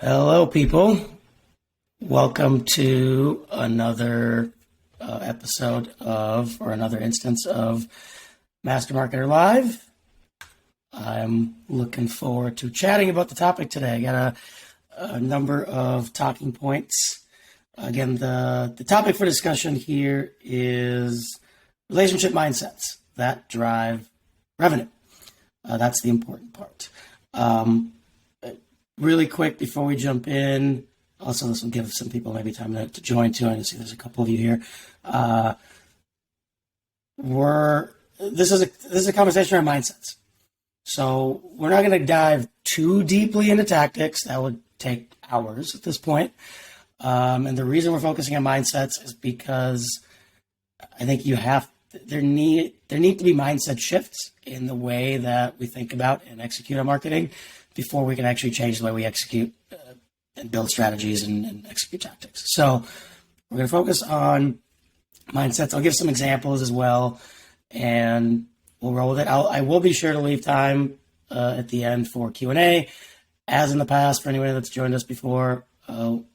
Hello, people. Welcome to another another instance of Master Marketer Live. I'm looking forward to chatting about the topic today. I got a number of talking points. Again, the topic for discussion here is relationship mindsets that drive revenue. That's the important part. Really quick before we jump in, also this will give some people maybe time to join too. I can see there's a couple of you here. This is a conversation around mindsets. So we're not going to dive too deeply into tactics. That would take hours at this point. And the reason we're focusing on mindsets is because I think there need to be mindset shifts in the way that we think about and execute on marketing before we can actually change the way we execute and build strategies and execute tactics. So we're going to focus on mindsets. I'll give some examples as well, and we'll roll with it. I will be sure to leave time at the end for Q&A. As in the past, for anybody that's joined us before, I'll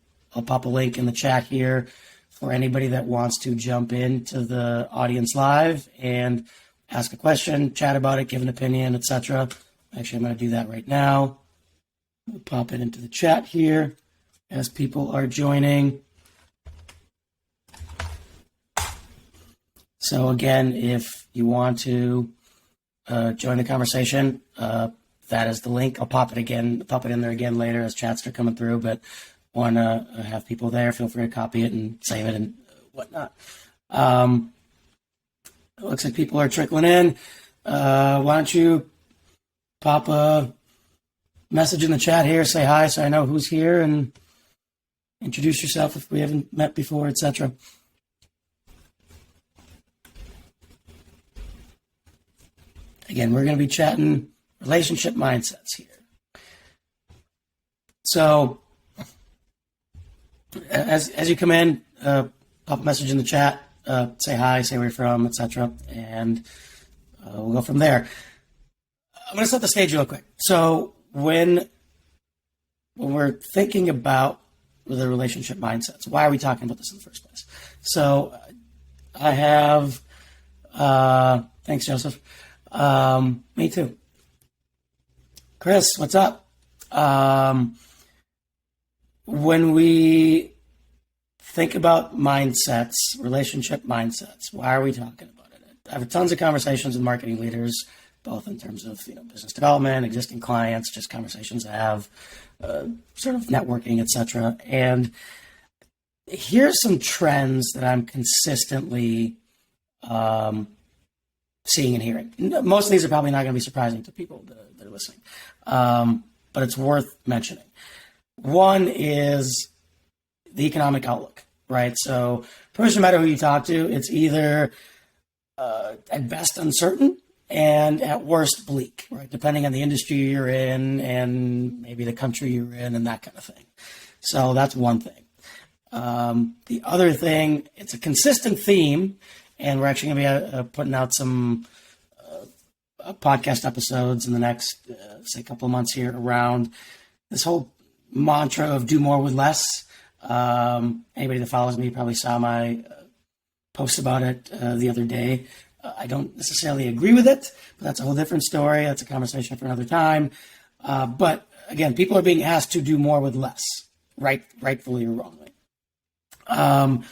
pop a link in the chat here for anybody that wants to jump into the audience live and ask a question, chat about it, give an opinion, etc. Actually, I'm going to do that right now. We'll pop it into the chat here as people are joining. So again, if you want to join the conversation, that is the link. I'll pop it in there again later as chats are coming through, but want to have people there, feel free to copy it and save it and whatnot. It looks like people are trickling in. Why don't you pop a message in the chat here, say hi so I know who's here, and introduce yourself if we haven't met before, etc. Again, we're going to be chatting relationship mindsets here. So as you come in, pop a message in the chat, say hi, say where you're from, etc., and we'll go from there. I'm going to set the stage real quick. So when we're thinking about the relationship mindsets, why are we talking about this in the first place? So I have, thanks, Joseph. Me too. Chris, what's up? When we think about mindsets, relationship mindsets, why are we talking about it? I have tons of conversations with marketing leaders, both in terms of business development, existing clients, just conversations I have, sort of networking, etc. And here's some trends that I'm consistently seeing and hearing. Most of these are probably not going to be surprising to people that are listening, but it's worth mentioning. One is the economic outlook, right? So pretty much no matter who you talk to, it's either at best uncertain and at worst bleak, right? Depending on the industry you're in and maybe the country you're in and that kind of thing. So that's one thing. The other thing, it's a consistent theme, and we're actually going to be putting out some podcast episodes in the next, say, couple of months here around this whole mantra of do more with less. Anybody that follows me probably saw my post about it the other day. I don't necessarily agree with it, but that's a whole different story. That's a conversation for another time. But again, people are being asked to do more with less, rightfully or wrongly. I'm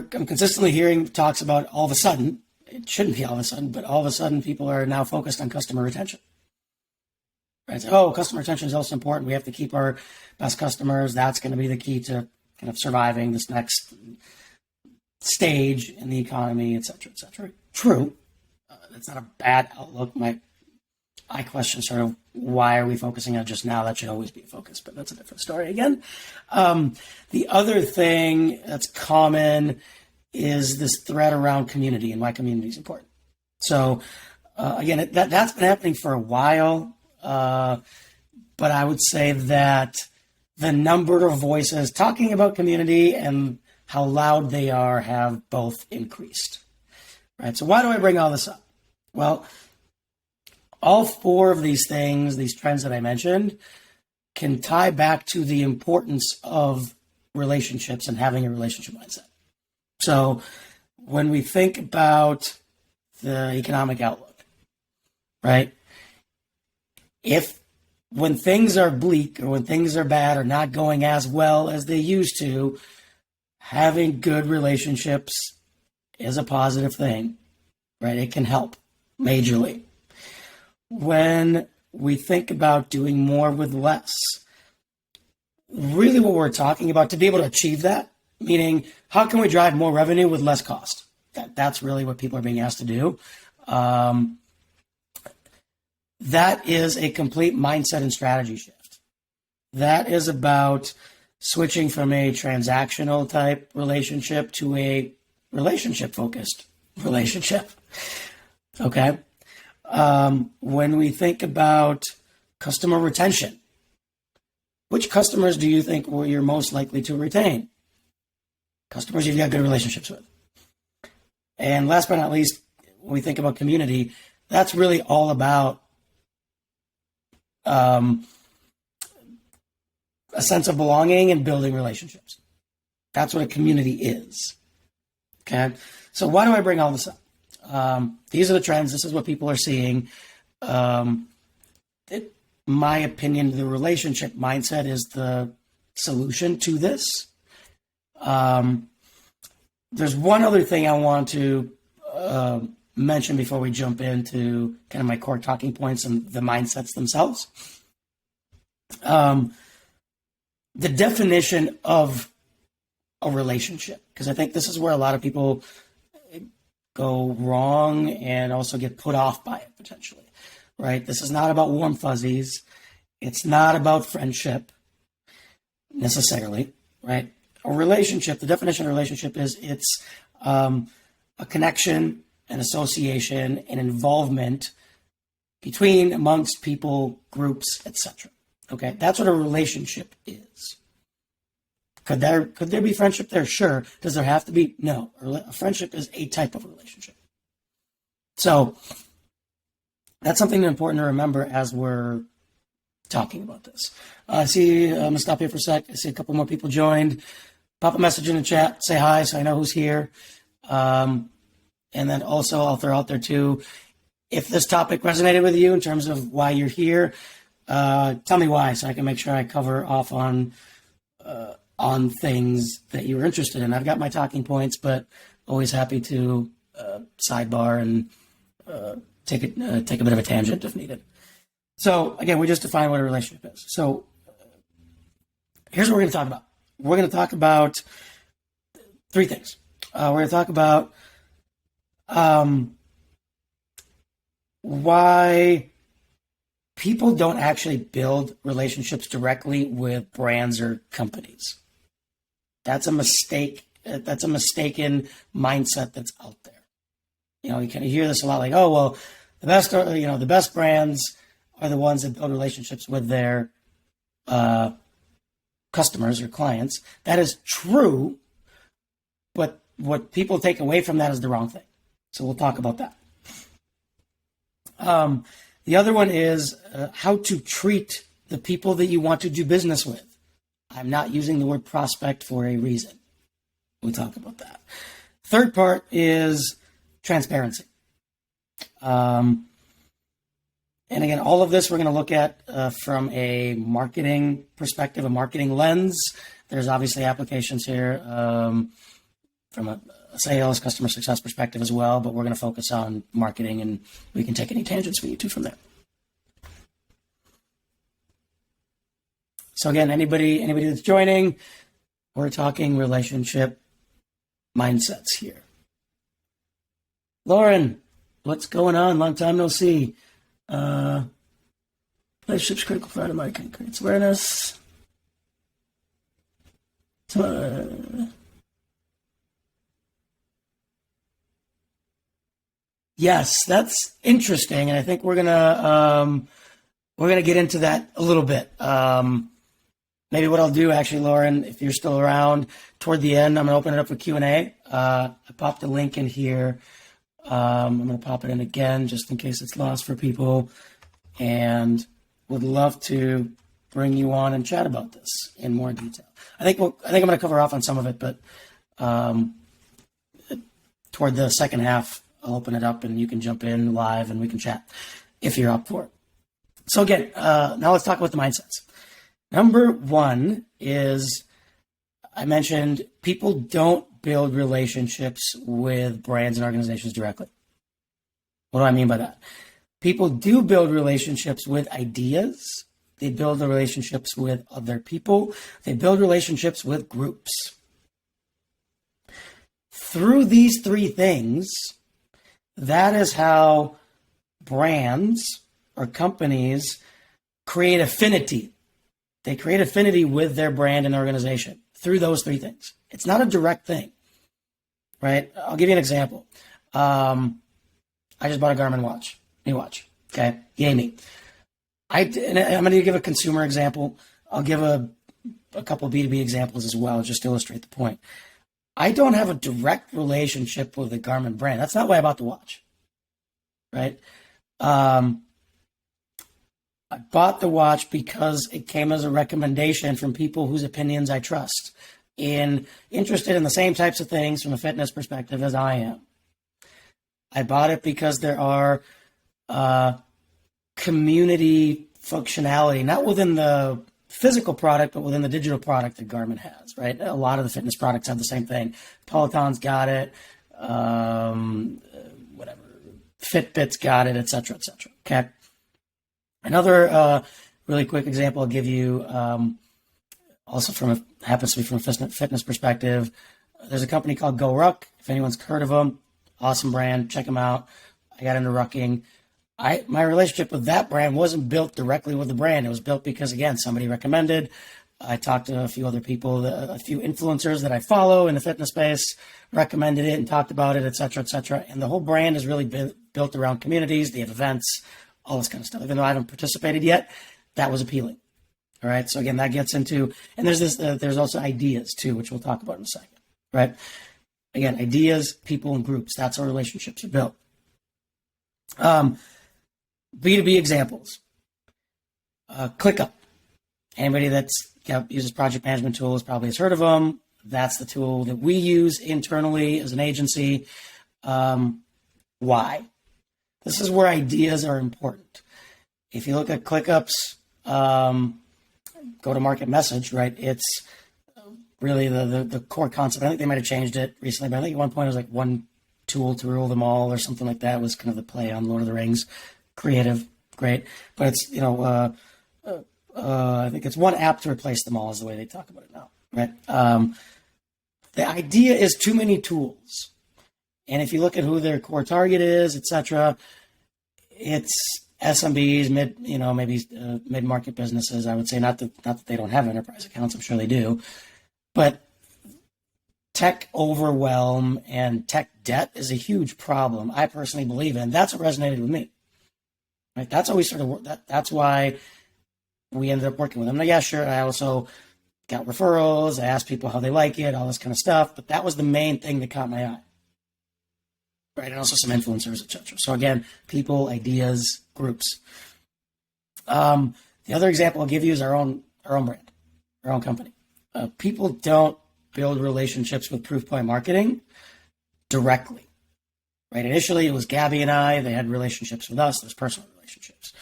consistently hearing talks about all of a sudden, it shouldn't be all of a sudden, but all of a sudden people are now focused on customer retention. Right? So, customer retention is also important. We have to keep our best customers. That's going to be the key to kind of surviving this next stage in the economy, et cetera, et cetera. True. That's not a bad outlook. I question sort of why are we focusing on just now? That should always be a focus, but that's a different story again. The other thing that's common is this thread around community and why community is important. So again, that's been happening for a while, but I would say that the number of voices talking about community and how loud they are have both increased. Right? So why do I bring all this up? Well, all four of these things, these trends that I mentioned, can tie back to the importance of relationships and having a relationship mindset. So when we think about the economic outlook, right? When things are bleak or when things are bad or not going as well as they used to, having good relationships is a positive thing, right? It can help majorly. When we think about doing more with less, really what we're talking about to be able to achieve that, meaning how can we drive more revenue with less cost? That's really what people are being asked to do. That is a complete mindset and strategy shift. That is about switching from a transactional type relationship to a relationship focused relationship. Okay. When we think about customer retention, which customers do you think you're most likely to retain? Customers you've got good relationships with. And last but not least, when we think about community, that's really all about a sense of belonging and building relationships. That's what a community is. Okay. So why do I bring all this up? These are the trends. This is what people are seeing. In my opinion, the relationship mindset is the solution to this. There's one other thing I want to mention before we jump into kind of my core talking points and the mindsets themselves. The definition of a relationship, because I think this is where a lot of people go wrong and also get put off by it potentially, right? This is not about warm fuzzies. It's not about friendship necessarily, right? A relationship, the definition of a relationship is it's a connection, an association, an involvement between, amongst people, groups, etc. Okay, that's what a relationship is. Could there be friendship there? Sure. Does there have to be? No. A friendship is a type of relationship. So that's something important to remember as we're talking about this. I see, I'm going to stop here for a sec. I see a couple more people joined. Pop a message in the chat, say hi so I know who's here. And then also I'll throw out there too, if this topic resonated with you in terms of why you're here, tell me why so I can make sure I cover off on things that you were interested in. I've got my talking points, but always happy to sidebar and take a bit of a tangent if needed. So again, we just defined what a relationship is. So here's what we're going to talk about. We're going to talk about three things. We're going to talk about why people don't actually build relationships directly with brands or companies. That's a mistake. That's a mistaken mindset that's out there. You know, you can hear this a lot, like, oh, well, the best brands are the ones that build relationships with their customers or clients. That is true, but what people take away from that is the wrong thing. So we'll talk about that. The other one is how to treat the people that you want to do business with. I'm not using the word prospect for a reason. We'll talk about that. Third part is transparency. And again, all of this we're going to look at from a marketing perspective, a marketing lens. There's obviously applications here from a sales, customer success perspective as well, but we're going to focus on marketing, and we can take any tangents we need to from there. So again, anybody that's joining, we're talking relationship mindsets here. Lauren, what's going on? Long time no see. Relationships critical part of marketing creates awareness. Yes, that's interesting, and I think we're gonna get into that a little bit. Maybe what I'll do, actually, Lauren, if you're still around, toward the end, I'm gonna open it up for Q&A. I popped the link in here. I'm gonna pop it in again just in case it's lost for people, and would love to bring you on and chat about this in more detail. I think I'm going to cover off on some of it, but toward the second half, I'll open it up and you can jump in live and we can chat if you're up for it. So again, now let's talk about the mindsets. Number one is, I mentioned, people don't build relationships with brands and organizations directly. What do I mean by that? People do build relationships with ideas. They build the relationships with other people. They build relationships with groups. Through these three things, that is how brands or companies create affinity. They create affinity with their brand and organization through those three things. It's not a direct thing, right? I'll give you an example. I just bought a Garmin watch, new watch. Okay, yay me. I'm going to give a consumer example. I'll give a couple of B2B examples as well, just to illustrate the point. I don't have a direct relationship with the Garmin brand. That's not why I bought the watch, right? I bought the watch because it came as a recommendation from people whose opinions I trust and interested in the same types of things from a fitness perspective as I am. I bought it because there are community functionality, not within the physical product, but within the digital product that Garmin has, right? A lot of the fitness products have the same thing. Peloton's got it, whatever, Fitbit's got it, et cetera, okay? Another really quick example I'll give you, also happens to be from a fitness perspective. There's a company called GoRuck. If anyone's heard of them, awesome brand, check them out. I got into rucking. My relationship with that brand wasn't built directly with the brand. It was built because, again, somebody recommended. I talked to a few other people, a few influencers that I follow in the fitness space, recommended it and talked about it, et cetera, et cetera. And the whole brand is really built around communities. They have events, all this kind of stuff. Even though I haven't participated yet, that was appealing. All right. So again, that gets into, and there's also ideas too, which we'll talk about in a second. Right. Again, ideas, people, and groups. That's how relationships are built. B2B examples. ClickUp. Anybody that's uses project management tools probably has heard of them. That's the tool that we use internally as an agency. Why? This is where ideas are important. If you look at ClickUp's go-to-market message, right, it's really the core concept. I think they might have changed it recently, but I think at one point it was like one tool to rule them all or something like that. It was kind of the play on Lord of the Rings. Creative, great. But it's, I think it's one app to replace them all is the way they talk about it now, right? The idea is too many tools. And if you look at who their core target is, et cetera, it's SMBs, mid-market businesses. I would say not that they don't have enterprise accounts. I'm sure they do. But tech overwhelm and tech debt is a huge problem, I personally believe in. That's what resonated with me. Right? That's how we started. That's why we ended up working with them. Now, yeah, sure. I also got referrals. I asked people how they like it, all this kind of stuff. But that was the main thing that caught my eye. Right, and also some influencers, etc. So again, people, ideas, groups. The other example I'll give you is our own brand, our own company. People don't build relationships with Proofpoint Makreitng directly. Right, initially it was Gabby and I. They had relationships with us. There's personal relationships.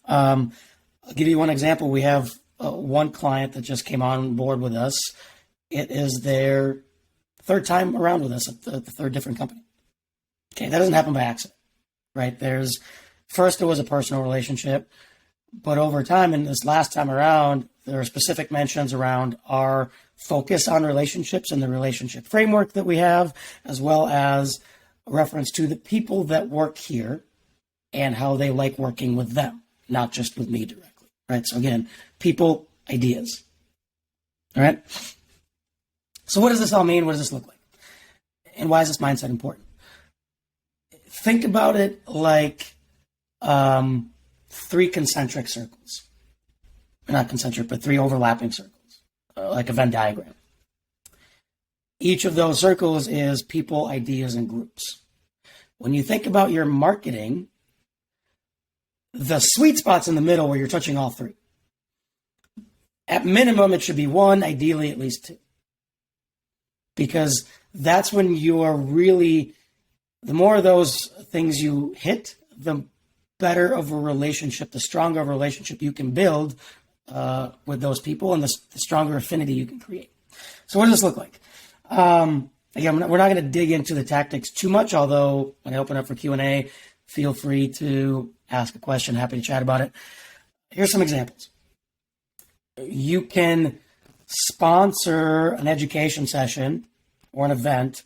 I'll give you one example. We have one client that just came on board with us. It is their third time around with us at the third different company. Okay, that doesn't happen by accident, right? First it was a personal relationship, but over time, and this last time around, there are specific mentions around our focus on relationships and the relationship framework that we have, as well as a reference to the people that work here and how they like working with them, not just with me directly, right? So again, people, ideas, all right? So what does this all mean? What does this look like? And why is this mindset important? Think about it like three concentric circles. Not concentric, but three overlapping circles, like a Venn diagram. Each of those circles is people, ideas, and groups. When you think about your marketing, the sweet spot's in the middle where you're touching all three. At minimum, it should be one, ideally at least two. Because that's when you're really, the more of those things you hit, the better of a relationship, the stronger of a relationship you can build with those people, and the stronger affinity you can create. So what does this look like? Again, we're not going to dig into the tactics too much, although when I open up for Q&A, feel free to ask a question. Happy to chat about it. Here's some examples. You can sponsor an education session or an event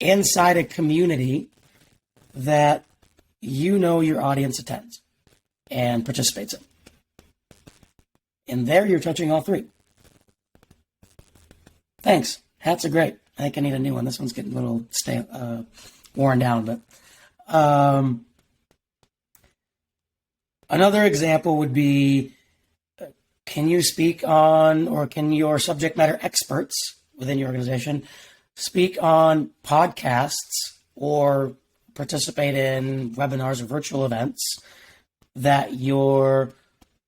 inside a community that you know your audience attends and participates in. And there you're touching all three. Thanks. Hats are great. I think I need a new one. This one's getting a little worn down. But another example would be, can you speak on, or can your subject matter experts within your organization speak on podcasts or participate in webinars or virtual events that your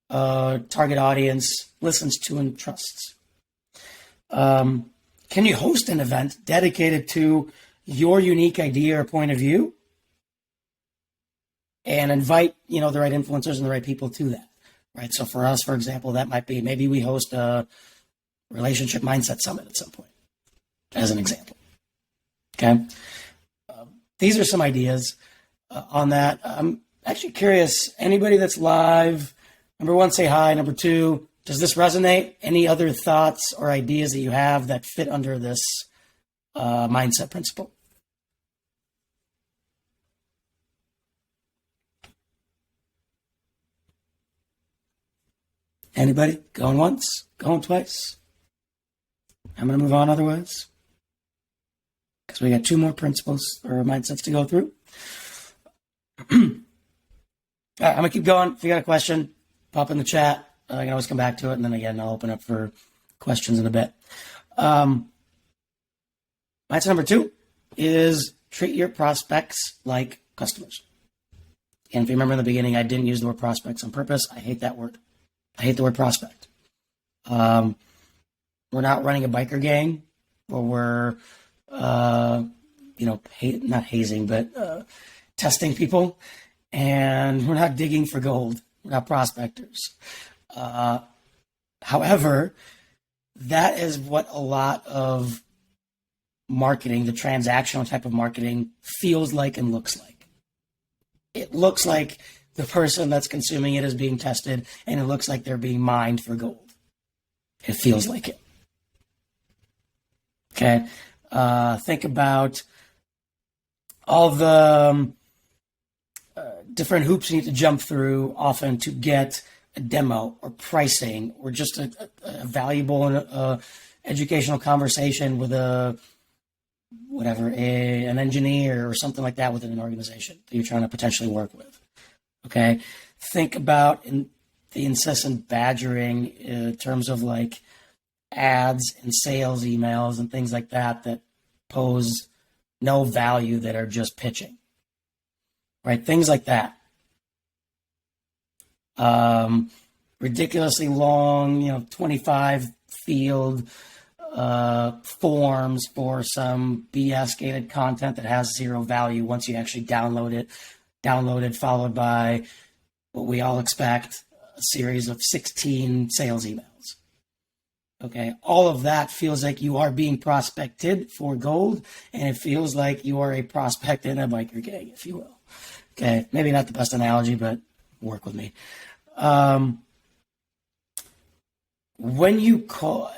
target audience listens to and trusts? Can you host an event dedicated to your unique idea or point of view and invite, the right influencers and the right people to that, right? So for us, for example, that might be, maybe we host a relationship mindset summit at some point, as an example. Okay. These are some ideas on that. I'm actually curious, anybody that's live, number one, say hi. Number two, does this resonate? Any other thoughts or ideas that you have that fit under this mindset principle? Anybody? Going once? Going twice? I'm going to move on otherwise, because we got two more principles or mindsets to go through. All right, I'm going to keep going. If you got a question, pop in the chat. I can always come back to it. And then again, I'll open up for questions in a bit. Mindset number 2 is treat your prospects like customers. And if you remember in the beginning, I didn't use the word prospects on purpose. I hate that word. I hate the word prospect. We're not running a biker gang, or we're, not hazing, but testing people. And we're not digging for gold. We're not prospectors. However, that is what a lot of marketing, the transactional type of marketing, feels like and looks like. It looks like the person that's consuming it is being tested, and it looks like they're being mined for gold. It feels like it. Okay. Think about all the different hoops you need to jump through often to get a demo or pricing or just a valuable and educational conversation with an engineer or something like that within an organization that you're trying to potentially work with. Okay. Think about the incessant badgering in terms of like ads and sales emails and things like that pose no value, that are just pitching, right? Things like that. Ridiculously long, 25 field forms for some BS gated content that has zero value once you actually download it, followed by what we all expect, a series of 16 sales emails. Okay, all of that feels like you are being prospected for gold, and it feels like you are a prospect in a biker gang, if you will. Okay, maybe not the best analogy, but work with me. When you call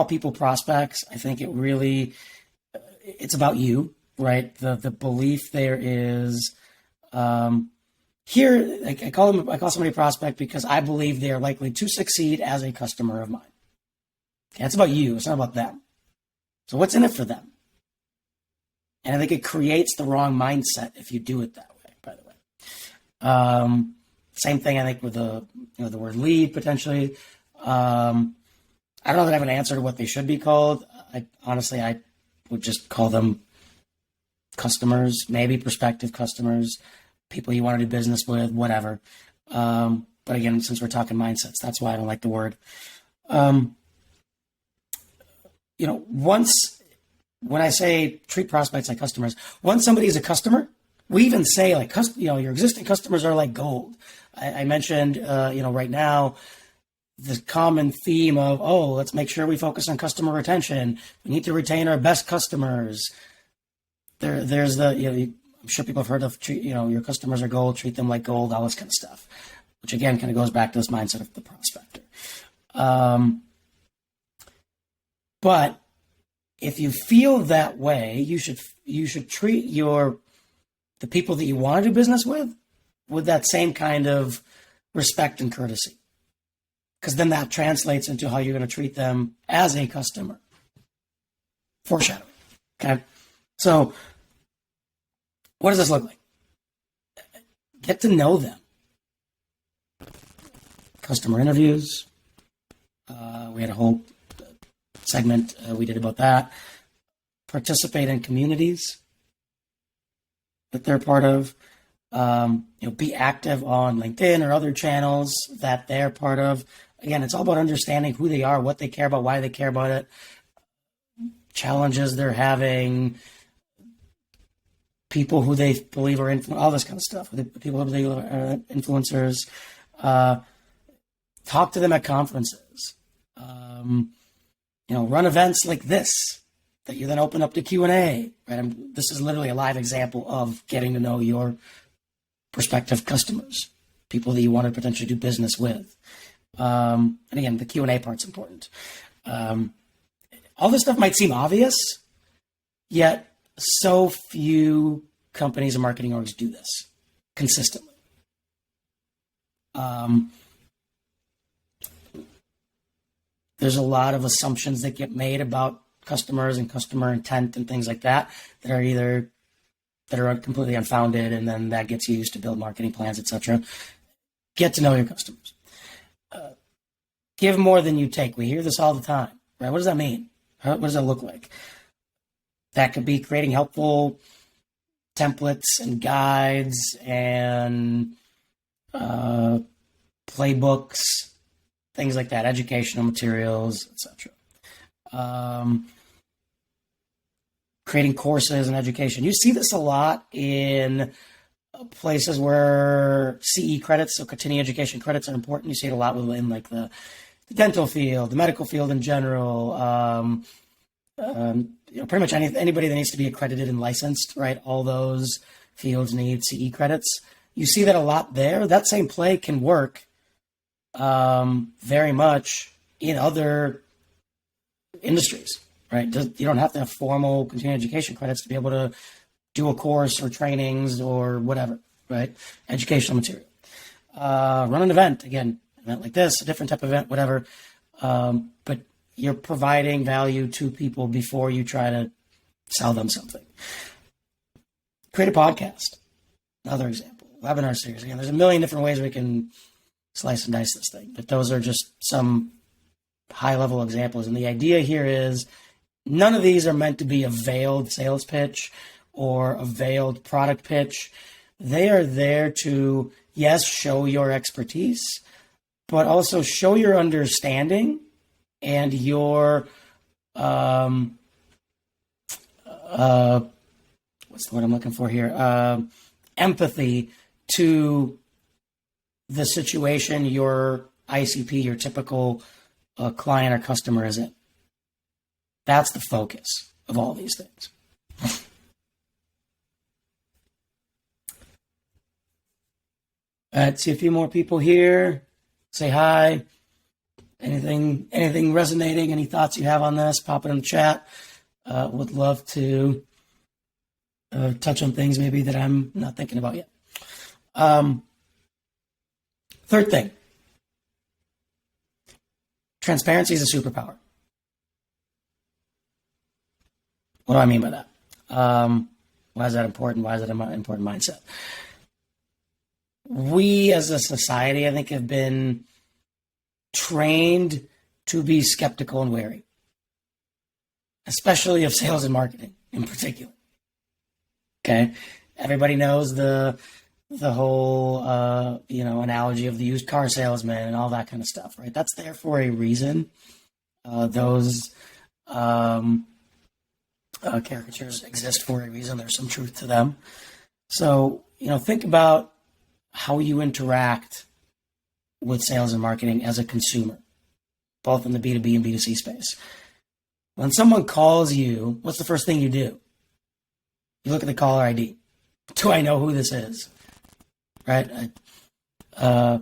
people prospects, I think it's about you, right? The belief there is here. Like I call somebody a prospect because I believe they are likely to succeed as a customer of mine. Okay, it's about you. It's not about them. So what's in it for them? And I think it creates the wrong mindset if you do it that way, by the way. Same thing, I think, with the word lead, potentially. I don't know that I have an answer to what they should be called. I would just call them customers, maybe prospective customers, people you want to do business with, whatever. But again, since we're talking mindsets, that's why I don't like the word. Once, when I say treat prospects like customers, once somebody is a customer, we even say like, your existing customers are like gold. I mentioned, right now, the common theme of, let's make sure we focus on customer retention. We need to retain our best customers. There's I'm sure people have heard of, your customers are gold, treat them like gold, all this kind of stuff, which again kind of goes back to this mindset of the prospector. But if you feel that way, you should treat the people that you want to do business with that same kind of respect and courtesy, because then that translates into how you're going to treat them as a customer. Foreshadowing. Okay, so what does this look like? Get to know them. Customer interviews. We had a whole segment we did about that. Participate in communities that they're part of. Be active on LinkedIn or other channels that they're part of. Again, it's all about understanding who they are, what they care about, why they care about it, challenges they're having, people who they believe are all this kind of stuff. People who they are influencers. Talk to them at conferences. Run events like this that you then open up to Q&A. Right? This is literally a live example of getting to know your prospective customers, people that you want to potentially do business with. And again, the Q&A part's important. All this stuff might seem obvious, yet so few companies and marketing orgs do this consistently. There's a lot of assumptions that get made about customers and customer intent and things like that are completely unfounded, and then that gets used to build marketing plans, etc. Get to know your customers. Give more than you take. We hear this all the time, right? What does that mean? What does that look like? That could be creating helpful templates and guides and playbooks, things like that, educational materials, etc. Creating courses and education. You see this a lot in places where CE credits, so continuing education credits, are important. You see it a lot in like the dental field, the medical field in general. Pretty much anybody that needs to be accredited and licensed, right? All those fields need CE credits. You see that a lot there. That same play can work very much in other industries, right? You don't have to have formal continuing education credits to be able to do a course or trainings or whatever, right? Educational material. Run an event, again, event like this, a different type of event, whatever. But you're providing value to people before you try to sell them something. Create a podcast, another example. Webinar series. Again, there's a million different ways we can slice and dice this thing, but those are just some high-level examples. And the idea here is none of these are meant to be a veiled sales pitch or a veiled product pitch. They are there to, yes, show your expertise, but also show your understanding and your, what's the word I'm looking for here? Empathy to the situation your ICP, your typical client or customer is in. That's the focus of all these things. Let's see a few more people here. Say hi. Anything resonating? Any thoughts you have on this? Pop it in the chat. Would love to touch on things maybe that I'm not thinking about yet. Third thing. Transparency is a superpower. What do I mean by that? Why is that important? Why is that an important mindset? We as a society, I think, have been trained to be skeptical and wary, especially of sales and marketing in particular. Okay. Everybody knows the the whole, analogy of the used car salesman and all that kind of stuff, right? That's there for a reason. Those caricatures exist for a reason. There's some truth to them. So, think about how you interact with sales and marketing as a consumer, both in the B2B and B2C space. When someone calls you, what's the first thing you do? You look at the caller ID. Do I know who this is? Right? I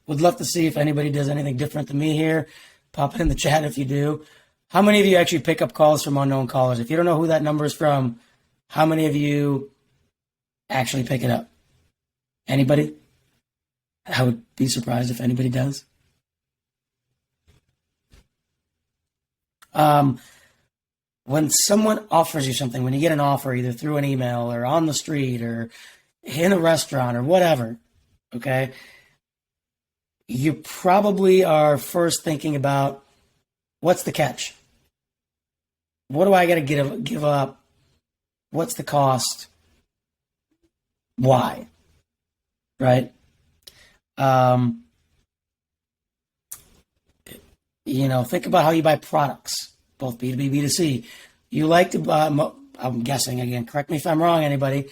would love to see if anybody does anything different than me here. Pop it in the chat if you do. How many of you actually pick up calls from unknown callers? If you don't know who that number is from, how many of you actually pick it up? Anybody? I would be surprised if anybody does. When someone offers you something, when you get an offer either through an email or on the street or in a restaurant or whatever, okay, you probably are first thinking about, what's the catch? What do I got to give up? What's the cost? Why? Right? Think about how you buy products, both B2B, B2C. You like to buy, I'm guessing, again, correct me if I'm wrong, anybody.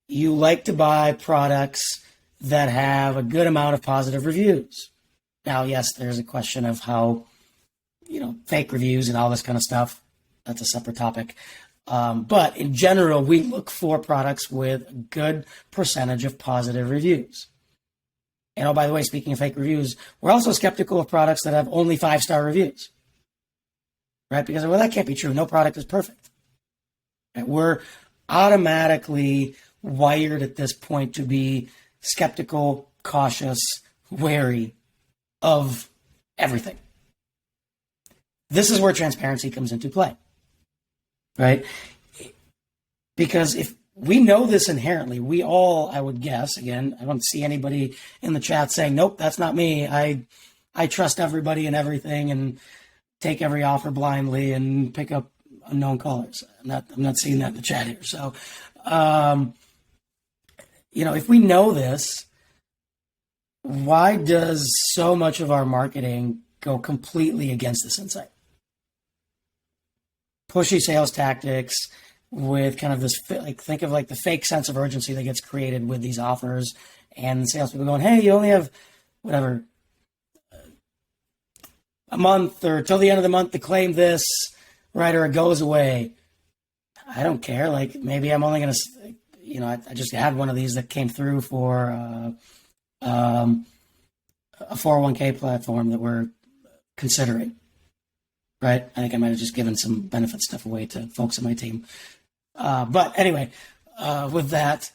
You like to buy products that have a good amount of positive reviews. Now, yes, there's a question of how, fake reviews and all this kind of stuff. That's a separate topic. But in general, we look for products with a good percentage of positive reviews. And by the way, speaking of fake reviews, we're also skeptical of products that have only 5-star reviews, right? Because, that can't be true. No product is perfect. Right? We're automatically wired at this point to be skeptical, cautious, wary of everything. This is where transparency comes into play, right? Because if we know this inherently, we all, I would guess, again, I don't see anybody in the chat saying, nope, that's not me. I trust everybody and everything and take every offer blindly and pick up unknown callers. I'm not seeing that in the chat here. So, if we know this, why does so much of our marketing go completely against this insight? Pushy sales tactics with kind of this, think of the fake sense of urgency that gets created with these offers, and salespeople going, hey, you only have whatever, a month or till the end of the month to claim this, right? Or it goes away. I don't care. Maybe I'm only going to, I just had one of these that came through for a 401k platform that we're considering, right? I think I might have just given some benefit stuff away to folks on my team. But anyway, with that,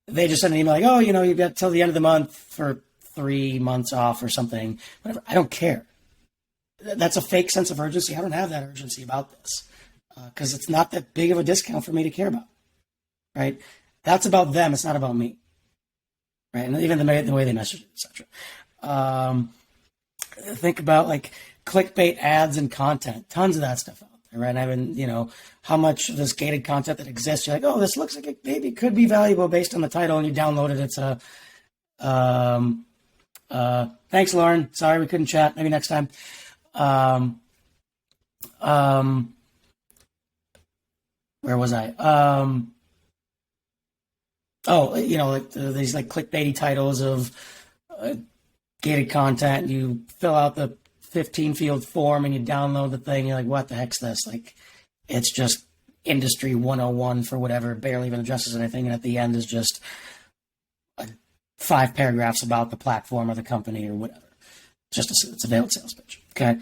they just sent an email you've got till the end of the month for 3 months off or something, whatever. I don't care. That's a fake sense of urgency. I don't have that urgency about this because it's not that big of a discount for me to care about, right? That's about them. It's not about me, right? And even the way they message it, etc. Think about clickbait ads and content. Tons of that stuff out there, right? And how much of this gated content that exists, you're like, oh, this looks like it maybe could be valuable based on the title, and you download it. It's thanks, Lauren. Sorry we couldn't chat. Maybe next time. Where was I? These clickbaity titles of gated content. You fill out the 15-field form and you download the thing. You're like, what the heck's this? It's just industry 101 for whatever. It barely even addresses anything. And at the end is just 5 paragraphs about the platform or the company or whatever. It's a veiled sales pitch. Okay.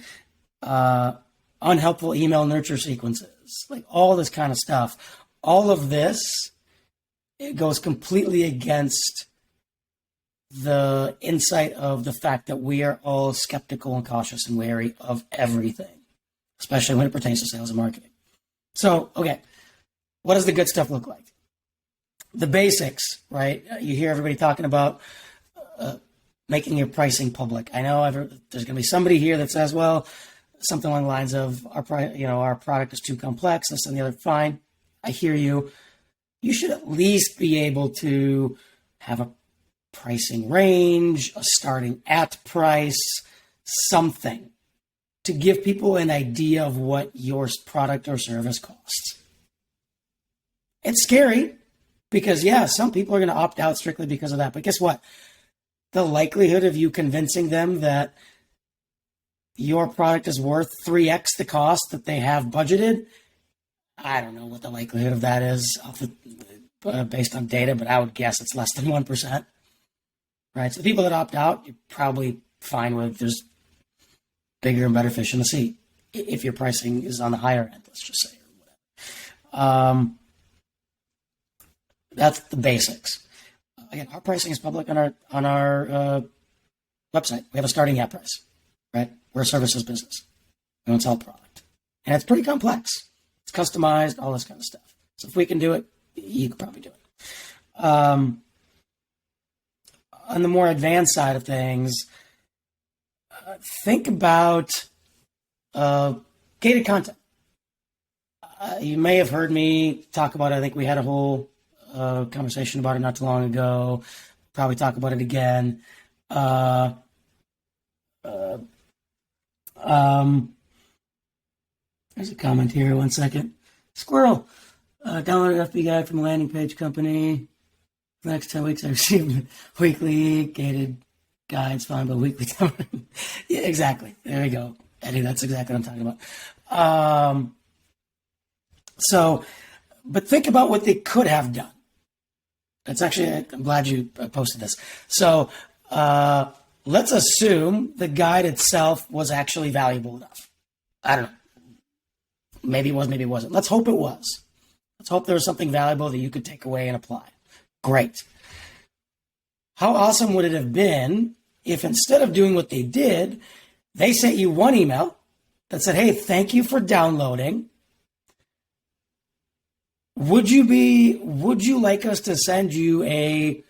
Unhelpful email nurture sequences, all this kind of stuff. All of this, it goes completely against the insight of the fact that we are all skeptical and cautious and wary of everything, especially when it pertains to sales and marketing. So, okay, what does the good stuff look like? The basics, right? You hear everybody talking about making your pricing public. I know there's going to be somebody here that says, well, something along the lines of our product is too complex, this and the other. Fine, I hear you. you should at least be able to have a pricing range, a starting at price, something to give people an idea of what your product or service costs. It's scary because, yeah, some people are going to opt out strictly because of that. But guess what? The likelihood of you convincing them that your product is worth 3x the cost that they have budgeted, I don't know what the likelihood of that is based on data, but I would guess it's less than 1%. Right? So the people that opt out, you're probably fine with. There's bigger and better fish in the sea if your pricing is on the higher end, let's just say, or whatever. That's the basics. Again, our pricing is public on our website. We have a starting at price, right? We're a services business. We don't sell product, and it's pretty complex. It's customized, all this kind of stuff. So if we can do it, you could probably do it. On the more advanced side of things, think about gated content. You may have heard me talk about it. I think we had a whole conversation about it not too long ago. Probably talk about it again. There's a comment here. 1 second. Squirrel. Downloaded FB guide from a landing page company. The next 10 weeks I received weekly gated guides, fine, but weekly. Yeah, exactly. There we go. Eddie, that's exactly what I'm talking about. But think about what they could have done. That's actually, I'm glad you posted this. So let's assume the guide itself was actually valuable enough. I don't know. Maybe it was, maybe it wasn't. Let's hope it was. Let's hope there was something valuable that you could take away and apply. Great. How awesome would it have been if instead of doing what they did, they sent you one email that said, hey, thank you for downloading. Would you like us to send you a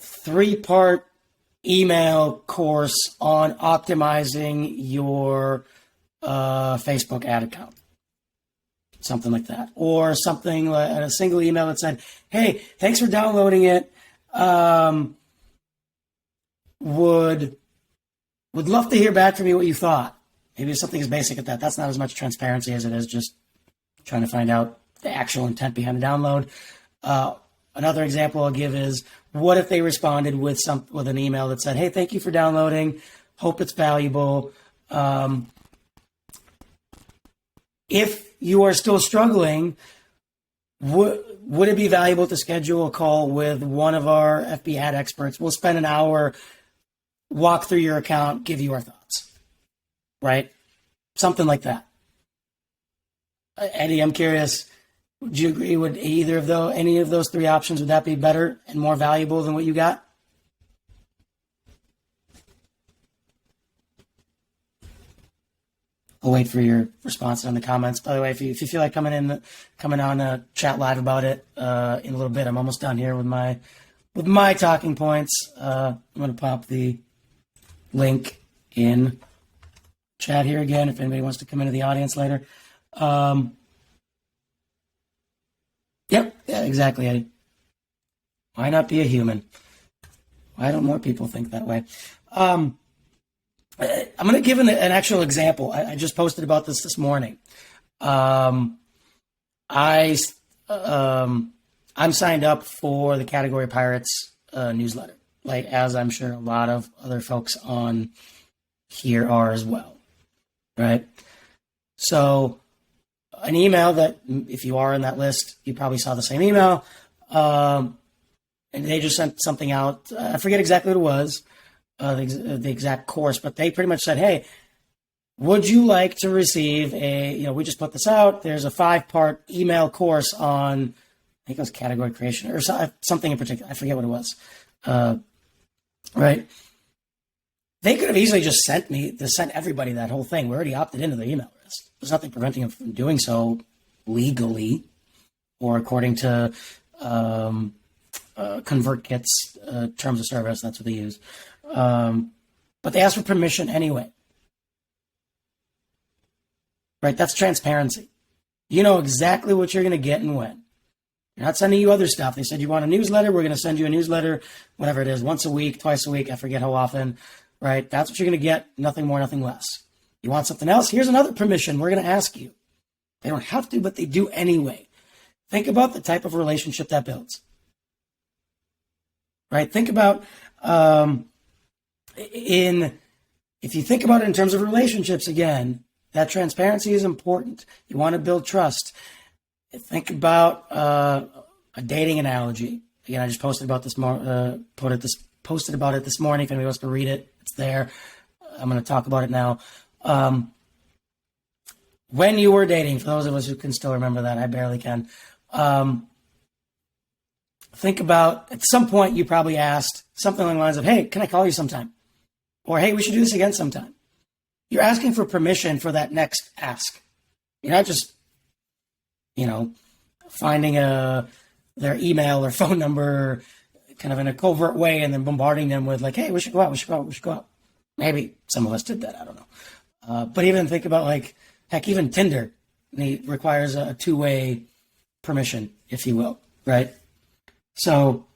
3-part email course on optimizing your Facebook ad account? Something like that. Or something like a single email that said, hey, thanks for downloading it. Would love to hear back from you what you thought. Maybe something as basic as that. That's not as much transparency as it is just trying to find out the actual intent behind the download. Another example I'll give is, what if they responded with an email that said, hey, thank you for downloading. Hope it's valuable. If you are still struggling, would it be valuable to schedule a call with one of our FB ad experts? We'll spend an hour, walk through your account, give you our thoughts, right? Something like that. Eddie, I'm curious, would you agree with any of those 3 options? Would that be better and more valuable than what you got? I'll wait for your response in the comments. By the way, if you feel like coming on chat live about it in a little bit, I'm almost done here with my talking points. I'm going to pop the link in chat here again if anybody wants to come into the audience later. Yep, yeah, exactly, Eddie. Why not be a human? Why don't more people think that way? I'm going to give an actual example. I just posted about this morning. I'm signed up for the Category Pirates newsletter, like as I'm sure a lot of other folks on here are as well, right? So an email that, if you are in that list, you probably saw the same email, and they just sent something out. I forget exactly what it was. The exact course, but they pretty much said, hey, would you like to receive we just put this out. There's a 5-part email course on, I think it was category creation or something in particular. I forget what it was. Right. They could have easily just sent everybody that whole thing. We already opted into the email list. There's nothing preventing them from doing so legally or according to ConvertKit's terms of service. That's what they use. But they ask for permission anyway. Right? That's transparency. You know exactly what you're going to get and when. They're not sending you other stuff. They said you want a newsletter. We're going to send you a newsletter, whatever it is, once a week, twice a week. I forget how often, right? That's what you're going to get. Nothing more, nothing less. You want something else? Here's another permission we're going to ask you. They don't have to, but they do anyway. Think about the type of relationship that builds, right? Think about if you think about it in terms of relationships, again, that transparency is important. You want to build trust. Think about a dating analogy. Again, I just posted about this posted about it this morning. If anybody wants to read it, it's there. I'm going to talk about it now. When you were dating, for those of us who can still remember that, I barely can. Think about, at some point you probably asked something along the lines of, hey, can I call you sometime? Or, hey, we should do this again sometime. You're asking for permission for that next ask. You're not just, finding their email or phone number kind of in a covert way and then bombarding them with like, hey, we should go out. Maybe some of us did that. I don't know. But even think about even Tinder requires a two-way permission, if you will, right? So,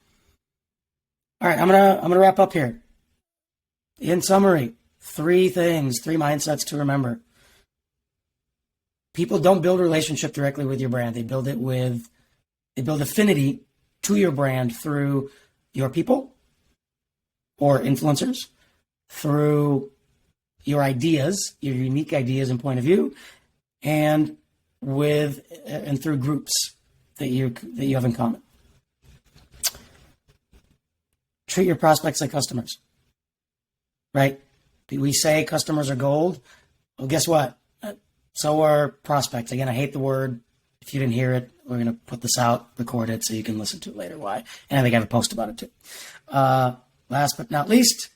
all right, I'm gonna wrap up here. In summary, three mindsets to remember. People don't build a relationship directly with your brand. They build affinity to your brand through your people or influencers, through your ideas, your unique ideas and point of view, and through groups that you have in common. Treat your prospects like customers, right? We say customers are gold. Well, guess what? So are prospects. Again, I hate the word. If you didn't hear it, we're going to put this out, record it so you can listen to it later. Why? And I think I have a post about it too. Last but not least,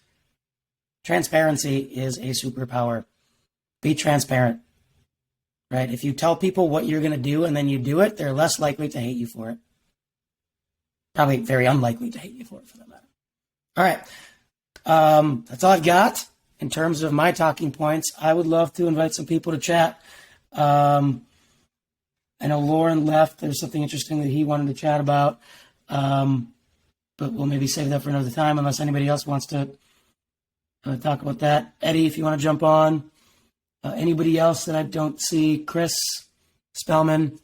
transparency is a superpower. Be transparent, right? If you tell people what you're going to do and then you do it, they're less likely to hate you for it. Probably very unlikely to hate you for it, for that matter. All right. That's all I've got in terms of my talking points. I would love to invite some people to chat. I know Lauren left. There's something interesting that he wanted to chat about. But we'll maybe save that for another time unless anybody else wants to talk about that. Eddie, if you want to jump on. Anybody else that I don't see? Chris Spellman,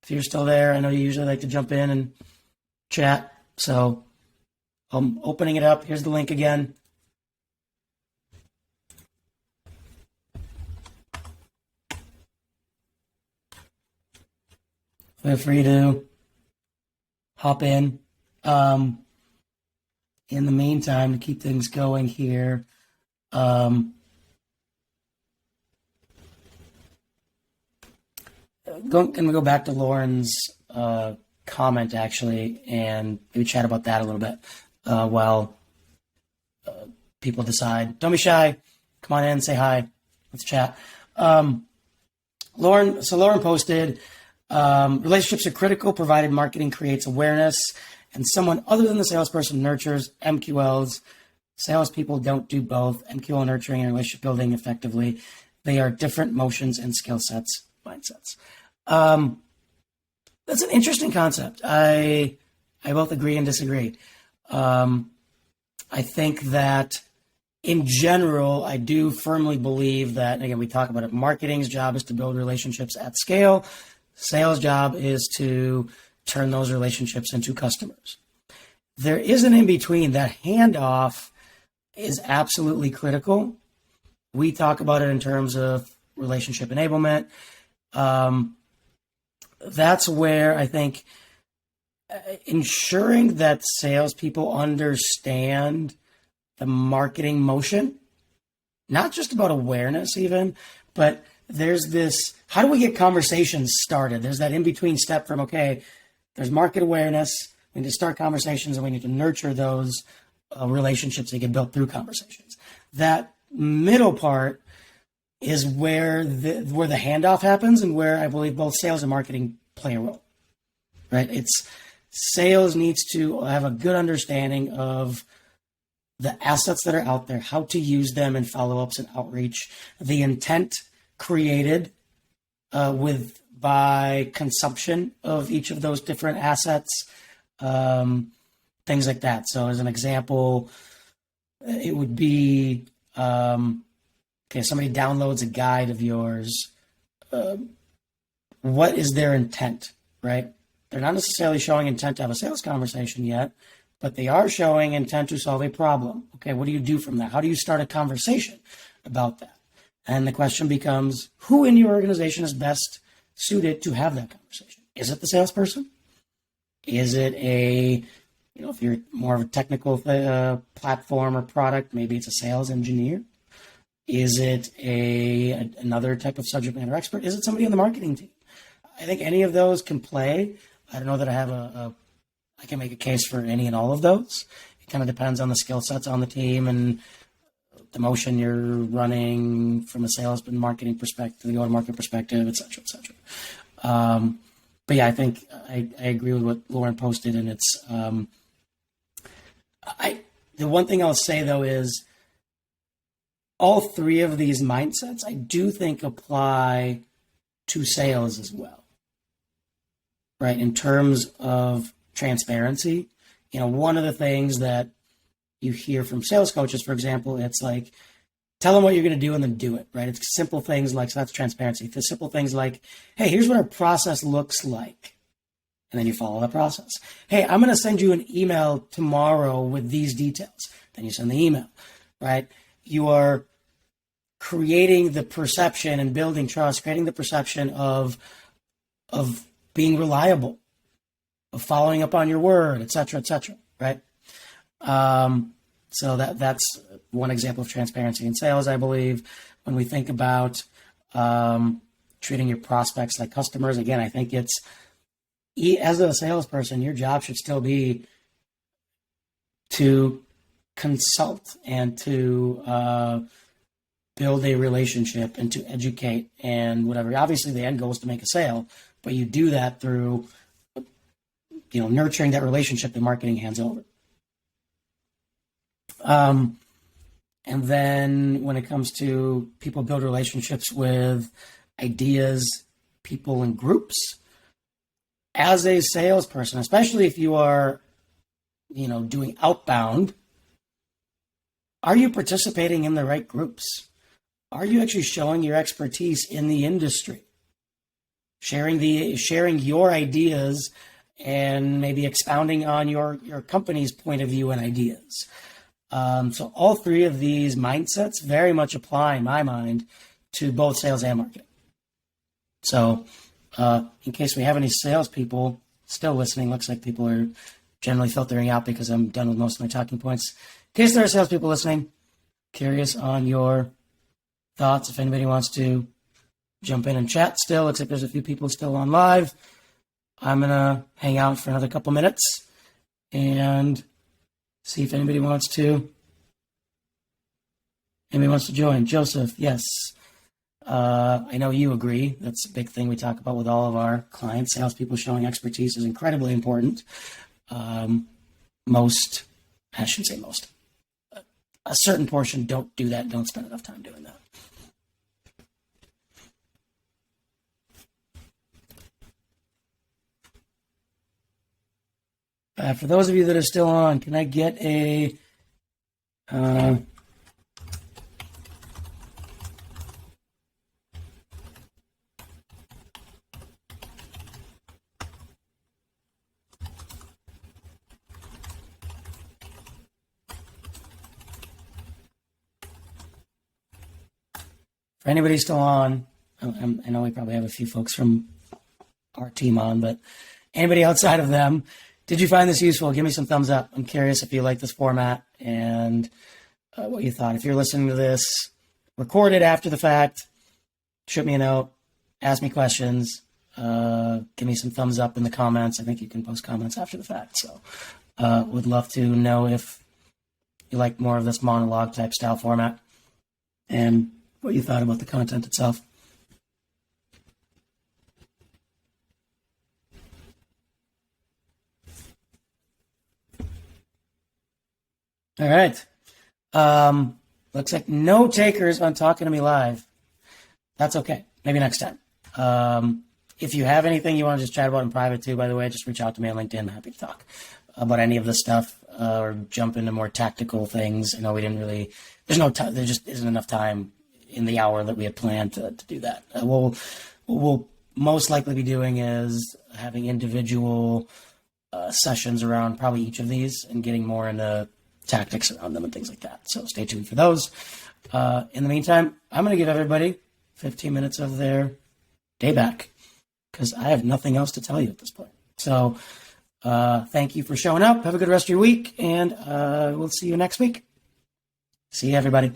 if you're still there. I know you usually like to jump in and chat. So I'm opening it up. Here's the link again. Feel free to hop in. In the meantime, to keep things going here, can we go back to Lauren's comment, actually, and maybe chat about that a little bit while people decide. Don't be shy. Come on in, say hi. Let's chat. Lauren posted, relationships are critical provided marketing creates awareness and someone other than the salesperson nurtures MQLs. Salespeople don't do both MQL nurturing and relationship building effectively. They are different motions and skill sets, mindsets. That's an interesting concept. I both agree and disagree. I think that in general, I do firmly believe that, and again, we talk about it, marketing's job is to build relationships at scale. Sales job is to turn those relationships into customers. There is an in-between. That handoff is absolutely critical. We talk about it in terms of relationship enablement. That's where I think ensuring that salespeople understand the marketing motion, not just about awareness even, but there's this, how do we get conversations started? There's that in-between step from, okay, there's market awareness, we need to start conversations, and we need to nurture those relationships that get built through conversations. That middle part is where the handoff happens and where I believe both sales and marketing play a role, right? Sales needs to have a good understanding of the assets that are out there, how to use them in follow-ups and outreach, the intent created with by consumption of each of those different assets, things like that. So as an example, it would be, okay, somebody downloads a guide of yours. What is their intent, right? They're not necessarily showing intent to have a sales conversation yet, but they are showing intent to solve a problem. Okay, what do you do from that? How do you start a conversation about that? And the question becomes, who in your organization is best suited to have that conversation? Is it the salesperson? Is it if you're more of a technical platform or product, maybe it's a sales engineer? Is it another type of subject matter expert? Is it somebody on the marketing team? I think any of those can play. I don't know that I have I can make a case for any and all of those. It kind of depends on the skill sets on the team and the motion you're running from a sales and marketing perspective, the go-to-market perspective, et cetera, et cetera. But yeah, I think I agree with what Lauren posted, and it's the one thing I'll say though is all three of these mindsets I do think apply to sales as well, right? In terms of transparency, one of the things that you hear from sales coaches, for example, it's like, tell them what you're going to do and then do it, right? It's simple things like, so that's transparency. The simple things like, hey, here's what our process looks like. And then you follow the process. Hey, I'm going to send you an email tomorrow with these details. Then you send the email, right? You are creating the perception and building trust, creating the perception of being reliable, of following up on your word, et cetera, right? So that's one example of transparency in sales, I believe. When we think about treating your prospects like customers, again, I think it's, as a salesperson, your job should still be to consult and to build a relationship and to educate and whatever. Obviously, the end goal is to make a sale, but you do that through nurturing that relationship that marketing hands over. And then when it comes to people build relationships with ideas, people, and groups, as a salesperson, especially if you are, doing outbound, are you participating in the right groups? Are you actually showing your expertise in the industry? Sharing your ideas and maybe expounding on your company's point of view and ideas. So all three of these mindsets very much apply, in my mind, to both sales and marketing. So in case we have any salespeople still listening, looks like people are generally filtering out because I'm done with most of my talking points. In case there are salespeople listening, curious on your thoughts. If anybody wants to jump in and chat still, looks like there's a few people still on live. I'm going to hang out for another couple minutes and see if anybody wants to join. Joseph, yes. I know you agree. That's a big thing we talk about with all of our clients. Salespeople showing expertise is incredibly important. Most, I shouldn't say most, a certain portion don't do that, don't spend enough time doing that. For those of you that are still on, can I get a for anybody still on? I know we probably have a few folks from our team on, but anybody outside of them, did you find this useful? Give me some thumbs up. I'm curious if you like this format and what you thought. If you're listening to this recorded after the fact, shoot me a note, ask me questions, give me some thumbs up in the comments. I think you can post comments after the fact. So would love to know if you like more of this monologue type style format and what you thought about the content itself. All right. Looks like no takers on Talking to Me Live. That's okay. Maybe next time. If you have anything you want to just chat about in private too, by the way, just reach out to me on LinkedIn. I'm happy to talk about any of this stuff or jump into more tactical things. We didn't really, there just isn't enough time in the hour that we had planned to do that. What we'll most likely be doing is having individual sessions around probably each of these and getting more into tactics around them and things like that. So stay tuned for those. In the meantime, I'm going to give everybody 15 minutes of their day back because I have nothing else to tell you at this point. So thank you for showing up. Have a good rest of your week, and we'll see you next week. See you, everybody.